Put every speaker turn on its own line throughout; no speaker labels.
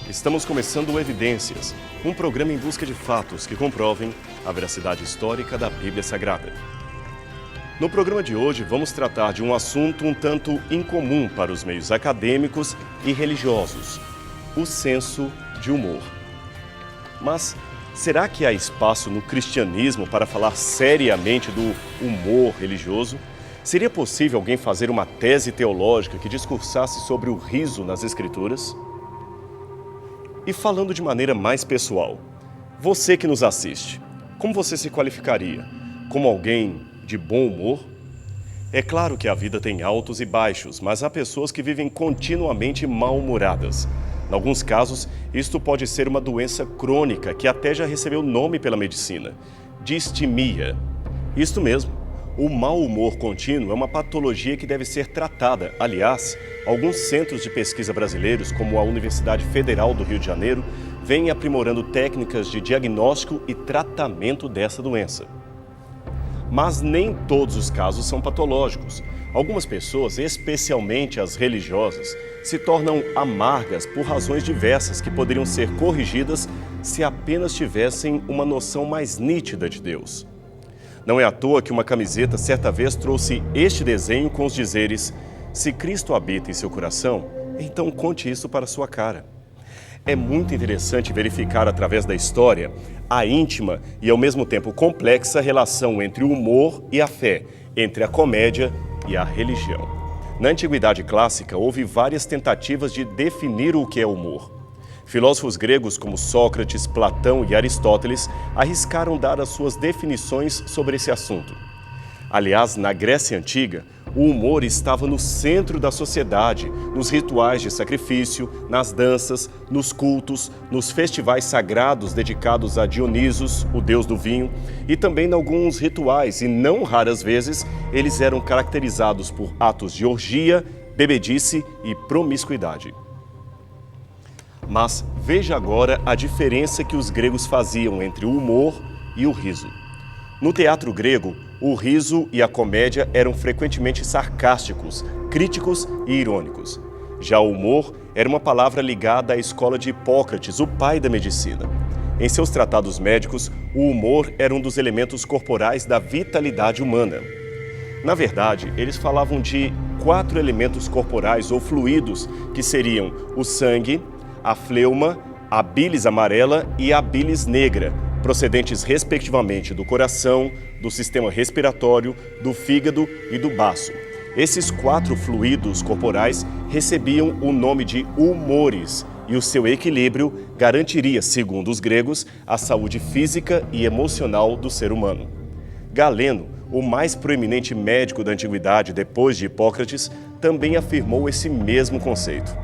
Estamos começando o Evidências, um programa em busca de fatos que comprovem a veracidade histórica da Bíblia Sagrada. No programa de hoje, vamos tratar de um assunto um tanto incomum para os meios acadêmicos e religiosos: o senso de humor. Mas será que há espaço no cristianismo para falar seriamente do humor religioso? Seria possível alguém fazer uma tese teológica que discursasse sobre o riso nas Escrituras? E falando de maneira mais pessoal, você que nos assiste, como você se qualificaria? Como alguém de bom humor? É claro que a vida tem altos e baixos, mas há pessoas que vivem continuamente mal-humoradas. Em alguns casos, isto pode ser uma doença crônica que até já recebeu nome pela medicina: distimia. Isto mesmo. O mau humor contínuo é uma patologia que deve ser tratada. Aliás, alguns centros de pesquisa brasileiros, como a Universidade Federal do Rio de Janeiro, vêm aprimorando técnicas de diagnóstico e tratamento dessa doença. Mas nem todos os casos são patológicos. Algumas pessoas, especialmente as religiosas, se tornam amargas por razões diversas que poderiam ser corrigidas se apenas tivessem uma noção mais nítida de Deus. Não é à toa que uma camiseta certa vez trouxe este desenho com os dizeres: "Se Cristo habita em seu coração, então conte isso para sua cara". É muito interessante verificar através da história a íntima e ao mesmo tempo complexa relação entre o humor e a fé, entre a comédia e a religião. Na Antiguidade Clássica, houve várias tentativas de definir o que é humor. Filósofos gregos como Sócrates, Platão e Aristóteles arriscaram dar as suas definições sobre esse assunto. Aliás, na Grécia Antiga, o humor estava no centro da sociedade, nos rituais de sacrifício, nas danças, nos cultos, nos festivais sagrados dedicados a Dionisos, o deus do vinho, e também em alguns rituais, e não raras vezes, eles eram caracterizados por atos de orgia, bebedice e promiscuidade. Mas veja agora a diferença que os gregos faziam entre o humor e o riso. No teatro grego, o riso e a comédia eram frequentemente sarcásticos, críticos e irônicos. Já o humor era uma palavra ligada à escola de Hipócrates, o pai da medicina. Em seus tratados médicos, o humor era um dos elementos corporais da vitalidade humana. Na verdade, eles falavam de 4 elementos corporais ou fluidos, que seriam o sangue, a fleuma, a bilis amarela e a bilis negra, procedentes respectivamente do coração, do sistema respiratório, do fígado e do baço. Esses 4 fluidos corporais recebiam o nome de humores e o seu equilíbrio garantiria, segundo os gregos, a saúde física e emocional do ser humano. Galeno, o mais proeminente médico da antiguidade depois de Hipócrates, também afirmou esse mesmo conceito.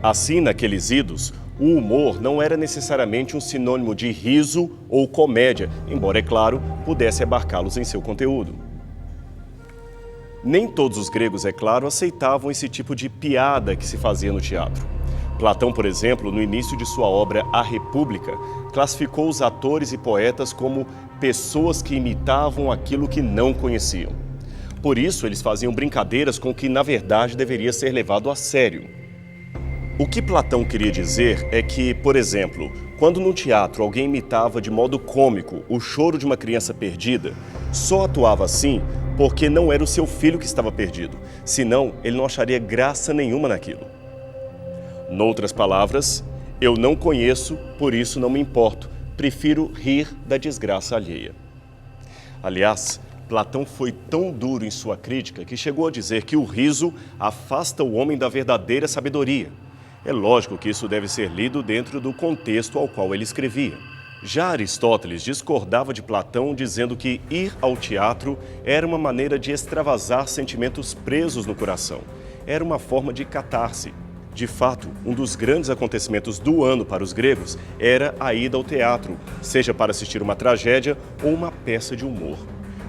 Assim, naqueles idos, o humor não era necessariamente um sinônimo de riso ou comédia, embora, é claro, pudesse abarcá-los em seu conteúdo. Nem todos os gregos, é claro, aceitavam esse tipo de piada que se fazia no teatro. Platão, por exemplo, no início de sua obra A República, classificou os atores e poetas como pessoas que imitavam aquilo que não conheciam. Por isso, eles faziam brincadeiras com o que, na verdade, deveria ser levado a sério. O que Platão queria dizer é que, por exemplo, quando no teatro alguém imitava de modo cômico o choro de uma criança perdida, só atuava assim porque não era o seu filho que estava perdido, senão ele não acharia graça nenhuma naquilo. Noutras palavras, eu não conheço, por isso não me importo, prefiro rir da desgraça alheia. Aliás, Platão foi tão duro em sua crítica que chegou a dizer que o riso afasta o homem da verdadeira sabedoria. É lógico que isso deve ser lido dentro do contexto ao qual ele escrevia. Já Aristóteles discordava de Platão, dizendo que ir ao teatro era uma maneira de extravasar sentimentos presos no coração. Era uma forma de catarse. De fato, um dos grandes acontecimentos do ano para os gregos era a ida ao teatro, seja para assistir uma tragédia ou uma peça de humor.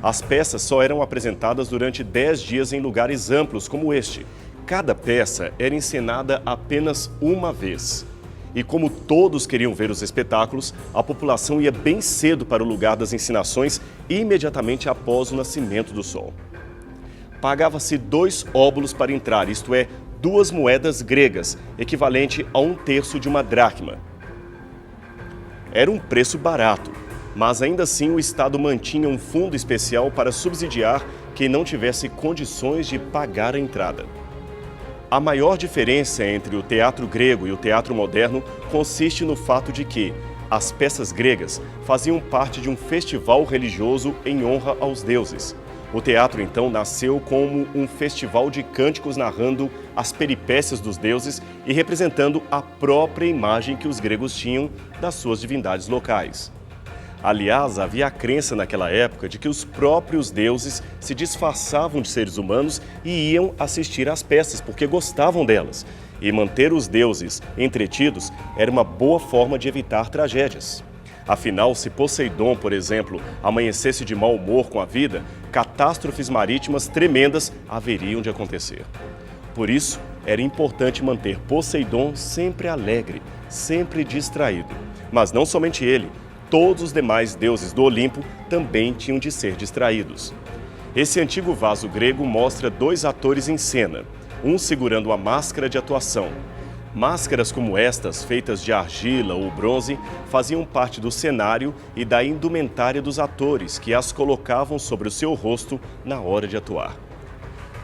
As peças só eram apresentadas durante 10 dias em lugares amplos como este. Cada peça era encenada apenas uma vez. E como todos queriam ver os espetáculos, a população ia bem cedo para o lugar das encenações imediatamente após o nascimento do sol. Pagava-se 2 óbulos para entrar, isto é, 2 moedas gregas, equivalente a 1/3 de uma dracma. Era um preço barato, mas ainda assim o Estado mantinha um fundo especial para subsidiar quem não tivesse condições de pagar a entrada. A maior diferença entre o teatro grego e o teatro moderno consiste no fato de que as peças gregas faziam parte de um festival religioso em honra aos deuses. O teatro, então, nasceu como um festival de cânticos narrando as peripécias dos deuses e representando a própria imagem que os gregos tinham das suas divindades locais. Aliás, havia a crença naquela época de que os próprios deuses se disfarçavam de seres humanos e iam assistir às peças porque gostavam delas. E manter os deuses entretidos era uma boa forma de evitar tragédias. Afinal, se Poseidon, por exemplo, amanhecesse de mau humor com a vida, catástrofes marítimas tremendas haveriam de acontecer. Por isso, era importante manter Poseidon sempre alegre, sempre distraído. Mas não somente ele, todos os demais deuses do Olimpo também tinham de ser distraídos. Esse antigo vaso grego mostra 2 atores em cena, um segurando a máscara de atuação. Máscaras como estas, feitas de argila ou bronze, faziam parte do cenário e da indumentária dos atores, que as colocavam sobre o seu rosto na hora de atuar.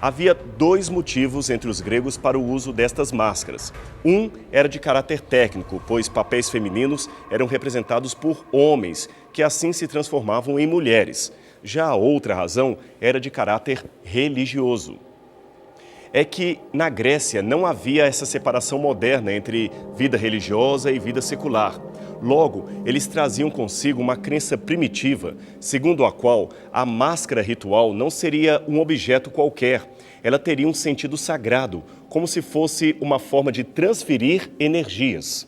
Havia 2 motivos entre os gregos para o uso destas máscaras. Um era de caráter técnico, pois papéis femininos eram representados por homens, que assim se transformavam em mulheres. Já a outra razão era de caráter religioso. É que na Grécia não havia essa separação moderna entre vida religiosa e vida secular. Logo, eles traziam consigo uma crença primitiva, segundo a qual a máscara ritual não seria um objeto qualquer. Ela teria um sentido sagrado, como se fosse uma forma de transferir energias.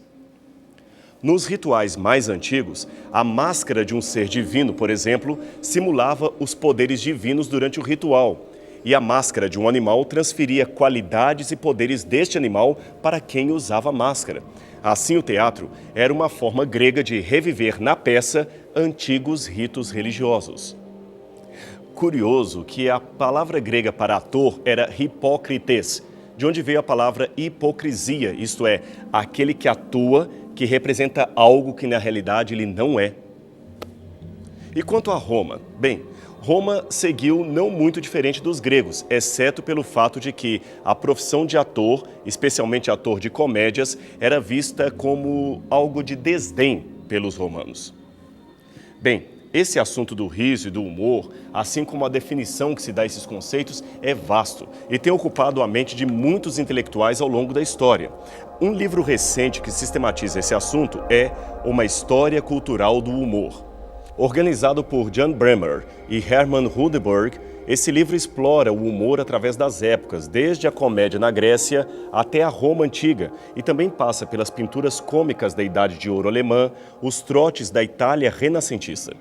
Nos rituais mais antigos, a máscara de um ser divino, por exemplo, simulava os poderes divinos durante o ritual. E a máscara de um animal transferia qualidades e poderes deste animal para quem usava a máscara. Assim, o teatro era uma forma grega de reviver na peça antigos ritos religiosos. Curioso que a palavra grega para ator era hipócrites, de onde veio a palavra hipocrisia, isto é, aquele que atua, que representa algo que na realidade ele não é. E quanto a Roma? Bem, Roma seguiu não muito diferente dos gregos, exceto pelo fato de que a profissão de ator, especialmente ator de comédias, era vista como algo de desdém pelos romanos. Bem, esse assunto do riso e do humor, assim como a definição que se dá a esses conceitos, é vasto e tem ocupado a mente de muitos intelectuais ao longo da história. Um livro recente que sistematiza esse assunto é Uma História Cultural do Humor. Organizado por Jan Bremer e Hermann Rudeberg, esse livro explora o humor através das épocas, desde a comédia na Grécia até a Roma Antiga, e também passa pelas pinturas cômicas da Idade de Ouro alemã, os trotes da Itália renascentista.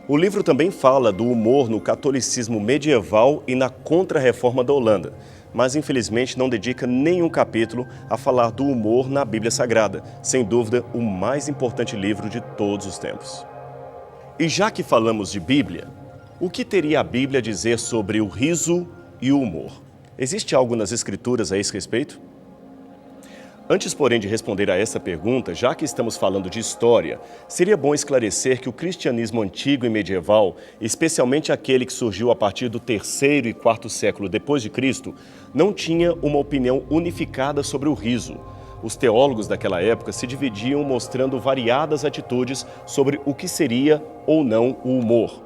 O livro também fala do humor no catolicismo medieval e na Contra-Reforma da Holanda, mas infelizmente não dedica nenhum capítulo a falar do humor na Bíblia Sagrada, sem dúvida o mais importante livro de todos os tempos. E já que falamos de Bíblia, o que teria a Bíblia a dizer sobre o riso e o humor? Existe algo nas Escrituras a esse respeito? Antes, porém, de responder a essa pergunta, já que estamos falando de história, seria bom esclarecer que o cristianismo antigo e medieval, especialmente aquele que surgiu a partir do 3º e 4º século depois de Cristo, não tinha uma opinião unificada sobre o riso. Os teólogos daquela época se dividiam mostrando variadas atitudes sobre o que seria ou não o humor.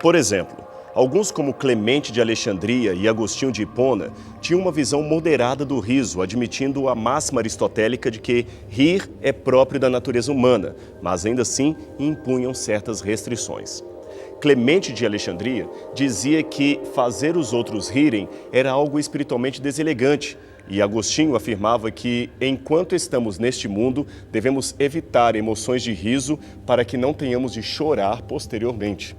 Por exemplo, alguns como Clemente de Alexandria e Agostinho de Hipona tinham uma visão moderada do riso, admitindo a máxima aristotélica de que rir é próprio da natureza humana, mas ainda assim impunham certas restrições. Clemente de Alexandria dizia que fazer os outros rirem era algo espiritualmente deselegante, e Agostinho afirmava que, enquanto estamos neste mundo, devemos evitar emoções de riso para que não tenhamos de chorar posteriormente.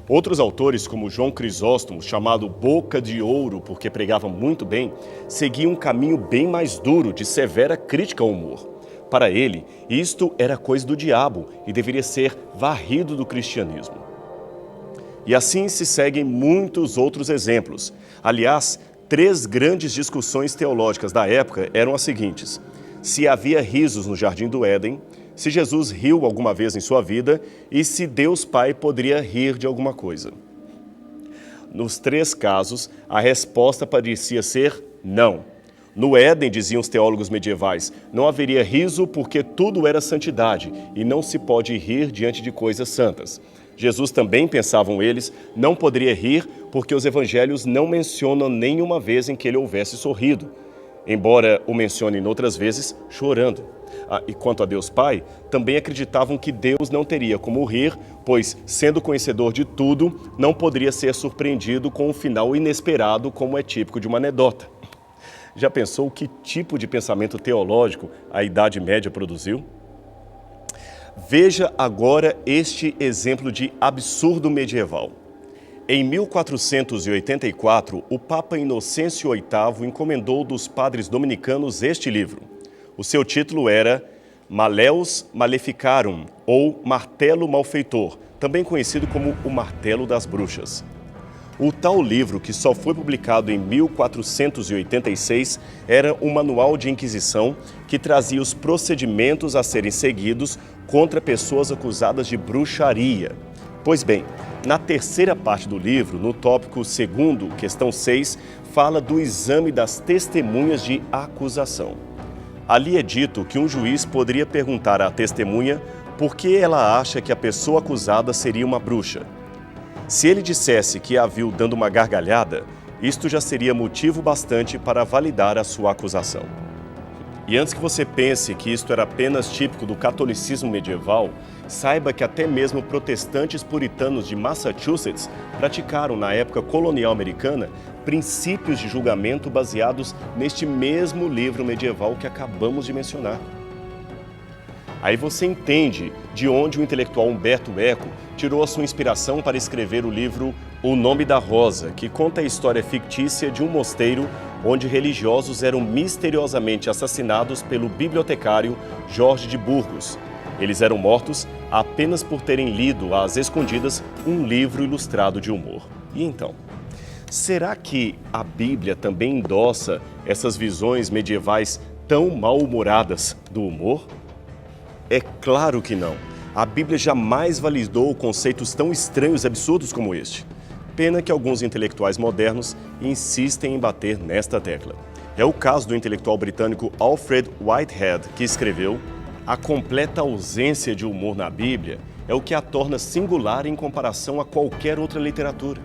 Outros autores, como João Crisóstomo, chamado Boca de Ouro porque pregava muito bem, seguiam um caminho bem mais duro de severa crítica ao humor. Para ele, isto era coisa do diabo e deveria ser varrido do cristianismo. E assim se seguem muitos outros exemplos. Aliás, 3 grandes discussões teológicas da época eram as seguintes: se havia risos no Jardim do Éden, se Jesus riu alguma vez em sua vida e se Deus Pai poderia rir de alguma coisa. Nos 3 casos, a resposta parecia ser não. No Éden, diziam os teólogos medievais, não haveria riso porque tudo era santidade e não se pode rir diante de coisas santas. Jesus também, pensavam eles, não poderia rir porque os evangelhos não mencionam nenhuma vez em que ele houvesse sorrido, embora o mencionem outras vezes chorando. E quanto a Deus Pai, também acreditavam que Deus não teria como rir, pois, sendo conhecedor de tudo, não poderia ser surpreendido com um final inesperado, como é típico de uma anedota. Já pensou que tipo de pensamento teológico a Idade Média produziu? Veja agora este exemplo de absurdo medieval. Em 1484, o Papa Inocêncio VIII encomendou dos padres dominicanos este livro. O seu título era Maleus Maleficarum, ou Martelo Malfeitor, também conhecido como o Martelo das Bruxas. O tal livro, que só foi publicado em 1486, era um manual de inquisição que trazia os procedimentos a serem seguidos contra pessoas acusadas de bruxaria. Pois bem, na terceira parte do livro, no tópico 2º, questão 6, fala do exame das testemunhas de acusação. Ali é dito que um juiz poderia perguntar à testemunha por que ela acha que a pessoa acusada seria uma bruxa. Se ele dissesse que a viu dando uma gargalhada, isto já seria motivo bastante para validar a sua acusação. E antes que você pense que isto era apenas típico do catolicismo medieval, saiba que até mesmo protestantes puritanos de Massachusetts praticaram, na época colonial americana, princípios de julgamento baseados neste mesmo livro medieval que acabamos de mencionar. Aí você entende de onde o intelectual Umberto Eco tirou a sua inspiração para escrever o livro O Nome da Rosa, que conta a história fictícia de um mosteiro onde religiosos eram misteriosamente assassinados pelo bibliotecário Jorge de Burgos. Eles eram mortos apenas por terem lido às escondidas um livro ilustrado de humor. E então, será que a Bíblia também endossa essas visões medievais tão mal-humoradas do humor? É claro que não. A Bíblia jamais validou conceitos tão estranhos e absurdos como este. Pena que alguns intelectuais modernos insistem em bater nesta tecla. É o caso do intelectual britânico Alfred Whitehead, que escreveu: a completa ausência de humor na Bíblia é o que a torna singular em comparação a qualquer outra literatura.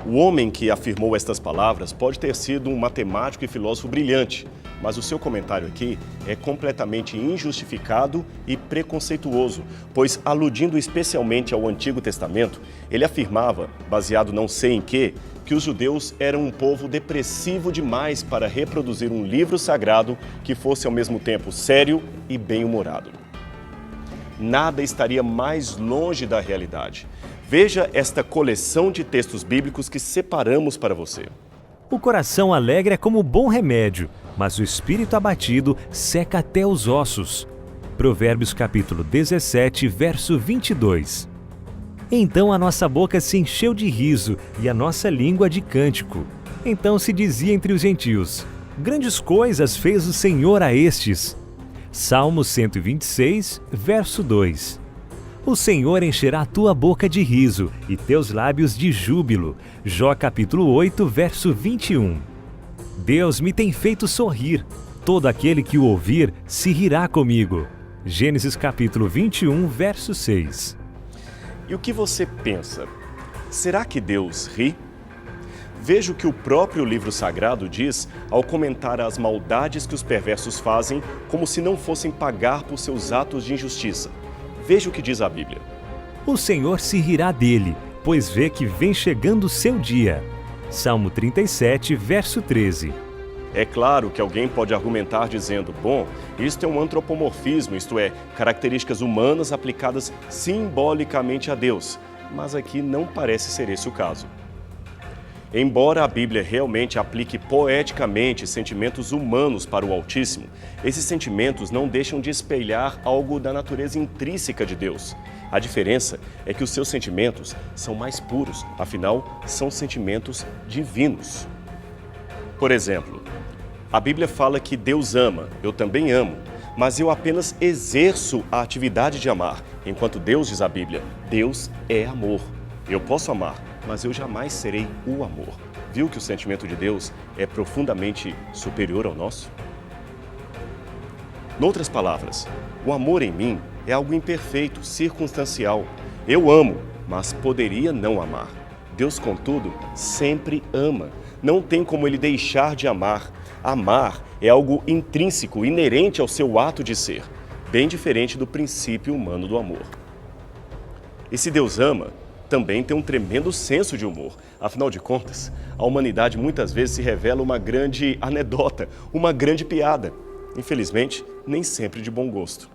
O homem que afirmou estas palavras pode ter sido um matemático e filósofo brilhante, mas o seu comentário aqui é completamente injustificado e preconceituoso, pois, aludindo especialmente ao Antigo Testamento, ele afirmava, baseado não sei em quê, que os judeus eram um povo depressivo demais para reproduzir um livro sagrado que fosse ao mesmo tempo sério e bem-humorado. Nada estaria mais longe da realidade. Veja esta coleção de textos bíblicos que separamos para você.
O coração alegre é como bom remédio, mas o espírito abatido seca até os ossos. Provérbios capítulo 17, verso 22. Então a nossa boca se encheu de riso e a nossa língua de cântico. Então se dizia entre os gentios: grandes coisas fez o Senhor a estes. Salmo 126, verso 2. O Senhor encherá a tua boca de riso e teus lábios de júbilo. Jó capítulo 8, verso 21. Deus me tem feito sorrir. Todo aquele que o ouvir se rirá comigo. Gênesis capítulo 21, verso 6.
E o que você pensa? Será que Deus ri? Veja o que o próprio livro sagrado diz ao comentar as maldades que os perversos fazem como se não fossem pagar por seus atos de injustiça. Veja o que diz a Bíblia.
O Senhor se rirá dele, pois vê que vem chegando o seu dia. Salmo 37, verso 13.
É claro que alguém pode argumentar dizendo: bom, isto é um antropomorfismo, isto é, características humanas aplicadas simbolicamente a Deus. Mas aqui não parece ser esse o caso. Embora a Bíblia realmente aplique poeticamente sentimentos humanos para o Altíssimo, esses sentimentos não deixam de espelhar algo da natureza intrínseca de Deus. A diferença é que os seus sentimentos são mais puros, afinal, são sentimentos divinos. Por exemplo, a Bíblia fala que Deus ama, eu também amo, mas eu apenas exerço a atividade de amar, enquanto Deus, diz a Bíblia, Deus é amor. Eu posso amar, mas eu jamais serei o amor. Viu que o sentimento de Deus é profundamente superior ao nosso? Noutras palavras, o amor em mim é algo imperfeito, circunstancial. Eu amo, mas poderia não amar. Deus, contudo, sempre ama. Não tem como ele deixar de amar. Amar é algo intrínseco, inerente ao seu ato de ser, bem diferente do princípio humano do amor. E se Deus ama, também tem um tremendo senso de humor. Afinal de contas, a humanidade muitas vezes se revela uma grande anedota, uma grande piada. Infelizmente, nem sempre de bom gosto.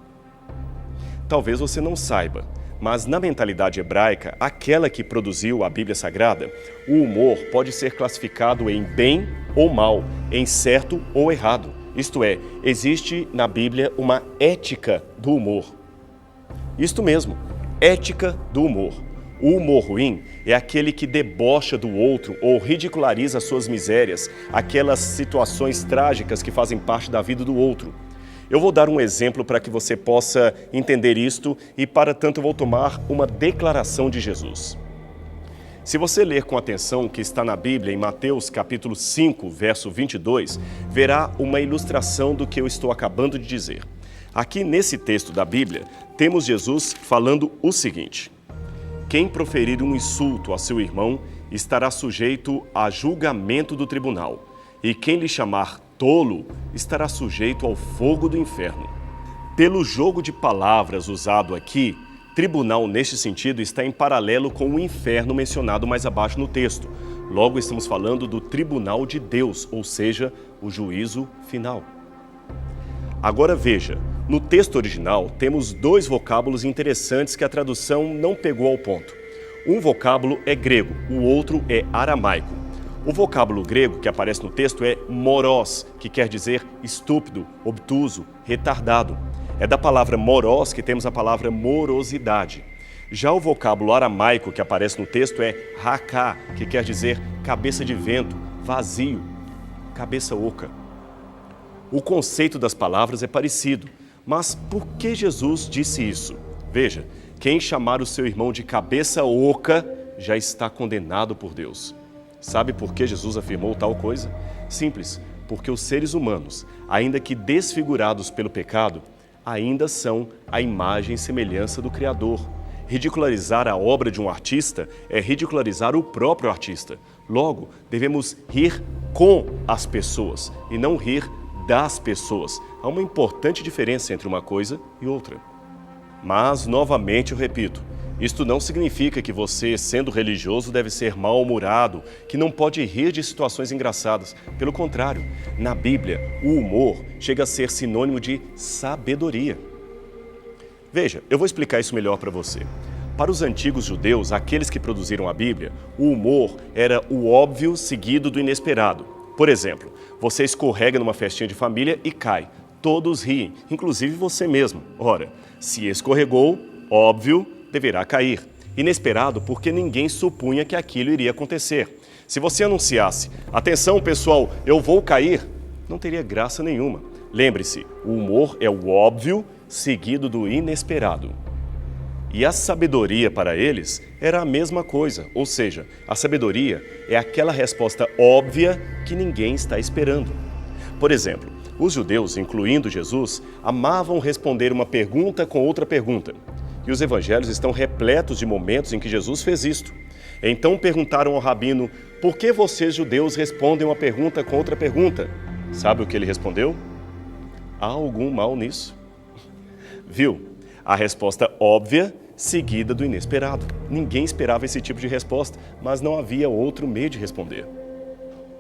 Talvez você não saiba, mas na mentalidade hebraica, aquela que produziu a Bíblia Sagrada, o humor pode ser classificado em bem ou mal, em certo ou errado. Isto é, existe na Bíblia uma ética do humor. Isto mesmo, ética do humor. O humor ruim é aquele que debocha do outro ou ridiculariza suas misérias, aquelas situações trágicas que fazem parte da vida do outro. Eu vou dar um exemplo para que você possa entender isto e, para tanto, eu vou tomar uma declaração de Jesus. Se você ler com atenção o que está na Bíblia, em Mateus capítulo 5, verso 22, verá uma ilustração do que eu estou acabando de dizer. Aqui nesse texto da Bíblia, temos Jesus falando o seguinte: quem proferir um insulto a seu irmão estará sujeito a julgamento do tribunal, e quem lhe chamar tolo estará sujeito ao fogo do inferno. Pelo jogo de palavras usado aqui, tribunal neste sentido está em paralelo com o inferno mencionado mais abaixo no texto. Logo estamos falando do tribunal de Deus, ou seja, o juízo final. Agora veja, no texto original temos dois vocábulos interessantes que a tradução não pegou ao ponto. Um vocábulo é grego, o outro é aramaico. O vocábulo grego que aparece no texto é moros, que quer dizer estúpido, obtuso, retardado. É da palavra moros que temos a palavra morosidade. Já o vocábulo aramaico que aparece no texto é raká, que quer dizer cabeça de vento, vazio, cabeça oca. O conceito das palavras é parecido, mas por que Jesus disse isso? Veja, quem chamar o seu irmão de cabeça oca já está condenado por Deus. Sabe por que Jesus afirmou tal coisa? Simples, porque os seres humanos, ainda que desfigurados pelo pecado, ainda são a imagem e semelhança do Criador. Ridicularizar a obra de um artista é ridicularizar o próprio artista. Logo, devemos rir com as pessoas e não rir das pessoas. Há uma importante diferença entre uma coisa e outra. Mas, novamente, eu repito, isto não significa que você, sendo religioso, deve ser mal-humorado, que não pode rir de situações engraçadas. Pelo contrário, na Bíblia, o humor chega a ser sinônimo de sabedoria. Veja, eu vou explicar isso melhor para você. Para os antigos judeus, aqueles que produziram a Bíblia, o humor era o óbvio seguido do inesperado. Por exemplo, você escorrega numa festinha de família e cai. Todos riem, inclusive você mesmo. Ora, se escorregou, óbvio, deverá cair. Inesperado porque ninguém supunha que aquilo iria acontecer. Se você anunciasse, atenção pessoal, eu vou cair, não teria graça nenhuma. Lembre-se, o humor é o óbvio seguido do inesperado. E a sabedoria para eles era a mesma coisa, ou seja, a sabedoria é aquela resposta óbvia que ninguém está esperando. Por exemplo, os judeus, incluindo Jesus, amavam responder uma pergunta com outra pergunta. E os evangelhos estão repletos de momentos em que Jesus fez isto. Então perguntaram ao rabino, por que vocês judeus respondem uma pergunta com outra pergunta? Sabe o que ele respondeu? Há algum mal nisso? Viu? A resposta óbvia, seguida do inesperado. Ninguém esperava esse tipo de resposta, mas não havia outro meio de responder.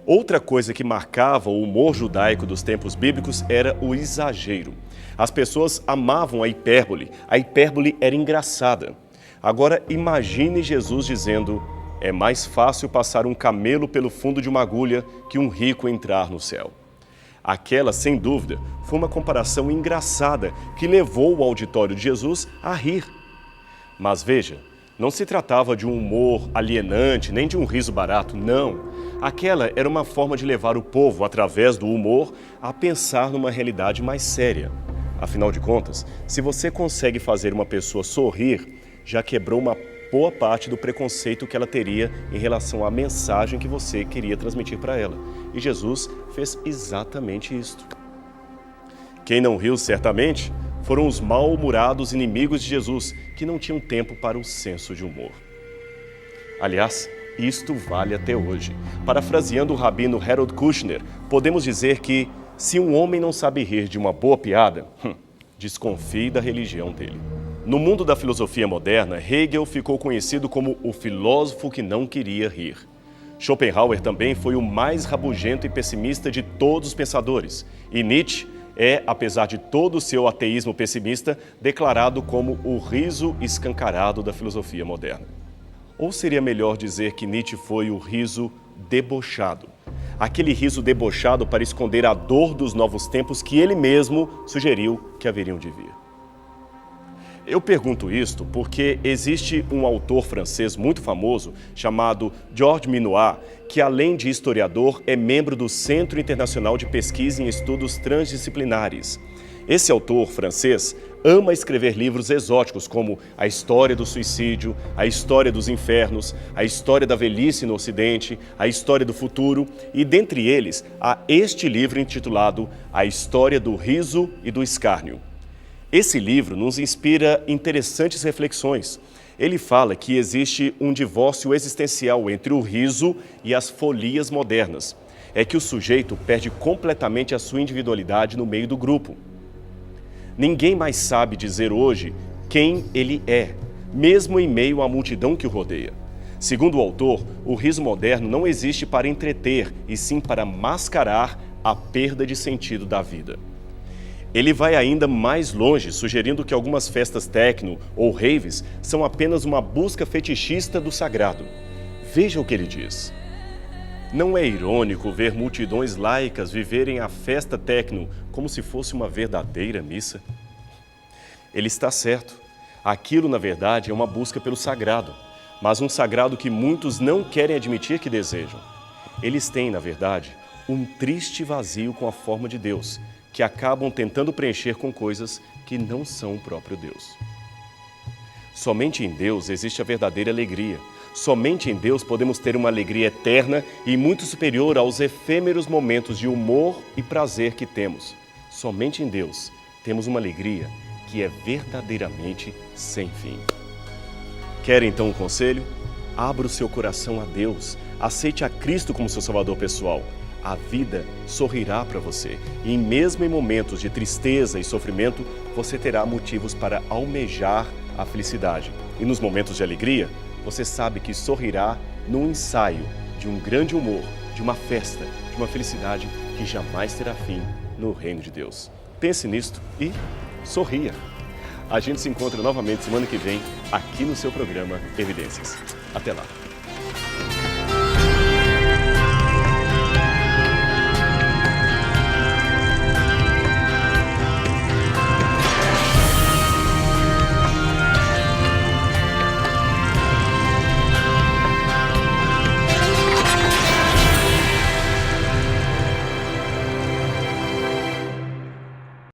Outra coisa que marcava o humor judaico dos tempos bíblicos era o exagero. As pessoas amavam a hipérbole era engraçada. Agora imagine Jesus dizendo, é mais fácil passar um camelo pelo fundo de uma agulha que um rico entrar no céu. Aquela, sem dúvida, foi uma comparação engraçada que levou o auditório de Jesus a rir. Mas veja, não se tratava de um humor alienante, nem de um riso barato, não. Aquela era uma forma de levar o povo, através do humor, a pensar numa realidade mais séria. Afinal de contas, se você consegue fazer uma pessoa sorrir, já quebrou uma boa parte do preconceito que ela teria em relação à mensagem que você queria transmitir para ela. E Jesus fez exatamente isto. Quem não riu, certamente, foram os mal-humorados inimigos de Jesus, que não tinham tempo para o senso de humor. Aliás, isto vale até hoje. Parafraseando o rabino Harold Kushner, podemos dizer que, se um homem não sabe rir de uma boa piada, desconfie da religião dele. No mundo da filosofia moderna, Hegel ficou conhecido como o filósofo que não queria rir. Schopenhauer também foi o mais rabugento e pessimista de todos os pensadores. E Nietzsche é, apesar de todo o seu ateísmo pessimista, declarado como o riso escancarado da filosofia moderna. Ou seria melhor dizer que Nietzsche foi o riso debochado. Aquele riso debochado para esconder a dor dos novos tempos que ele mesmo sugeriu que haveriam de vir. Eu pergunto isto porque existe um autor francês muito famoso chamado Georges Minoir, que além de historiador é membro do Centro Internacional de Pesquisa em Estudos Transdisciplinares. Esse autor francês ama escrever livros exóticos como A História do Suicídio, A História dos Infernos, A História da Velhice no Ocidente, A História do Futuro e, dentre eles, há este livro intitulado A História do Riso e do Escárnio. Esse livro nos inspira interessantes reflexões. Ele fala que existe um divórcio existencial entre o riso e as folias modernas. É que o sujeito perde completamente a sua individualidade no meio do grupo. Ninguém mais sabe dizer hoje quem ele é, mesmo em meio à multidão que o rodeia. Segundo o autor, o riso moderno não existe para entreter, e sim para mascarar a perda de sentido da vida. Ele vai ainda mais longe, sugerindo que algumas festas techno ou raves são apenas uma busca fetichista do sagrado. Veja o que ele diz. Não é irônico ver multidões laicas viverem a festa techno como se fosse uma verdadeira missa? Ele está certo. Aquilo, na verdade, é uma busca pelo sagrado, mas um sagrado que muitos não querem admitir que desejam. Eles têm, na verdade, um triste vazio com a forma de Deus, que acabam tentando preencher com coisas que não são o próprio Deus. Somente em Deus existe a verdadeira alegria. Somente em Deus podemos ter uma alegria eterna e muito superior aos efêmeros momentos de humor e prazer que temos. Somente em Deus temos uma alegria que é verdadeiramente sem fim. Quer então um conselho? Abra o seu coração a Deus. Aceite a Cristo como seu Salvador pessoal. A vida sorrirá para você e mesmo em momentos de tristeza e sofrimento, você terá motivos para almejar a felicidade. E nos momentos de alegria, você sabe que sorrirá num ensaio de um grande humor, de uma festa, de uma felicidade que jamais terá fim no reino de Deus. Pense nisto e sorria. A gente se encontra novamente semana que vem aqui no seu programa Evidências. Até lá.